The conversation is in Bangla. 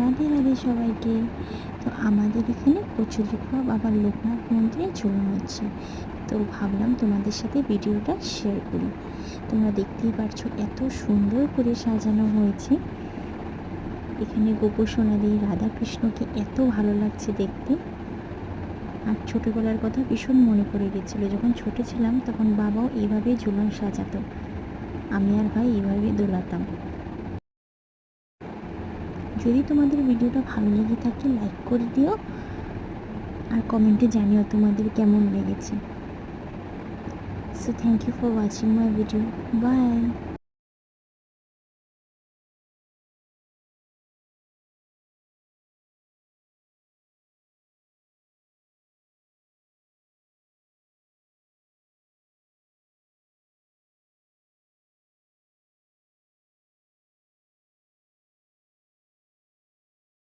রাধে রাধে সবাইকে। তো আমাদের এখানে কচুরিপানা আবার লোকনাথ মন্দিরে ঝুলানো হচ্ছে, তো ভাবলাম তোমাদের সাথে ভিডিওটা শেয়ার করি। তোমরা দেখতেই পারছো এত সুন্দর করে সাজানো হয়েছে। এখানে গোপু সোনালি রাধাকৃষ্ণকে এত ভালো লাগছে দেখতে। আর ছোটোবেলার কথা ভীষণ মনে পড়ে গেছিলো, যখন ছোটো ছিলাম তখন বাবাও এইভাবেই ঝুলন সাজাতো, আমি আর ভাই এইভাবেই দোলাতাম। যদি তোমাদের ভিডিওটা ভালো লেগে থাকে লাইক করে দিও, আর কমেন্টে জানিও তোমাদের কেমন লেগেছে। So thank you for watching my video. By.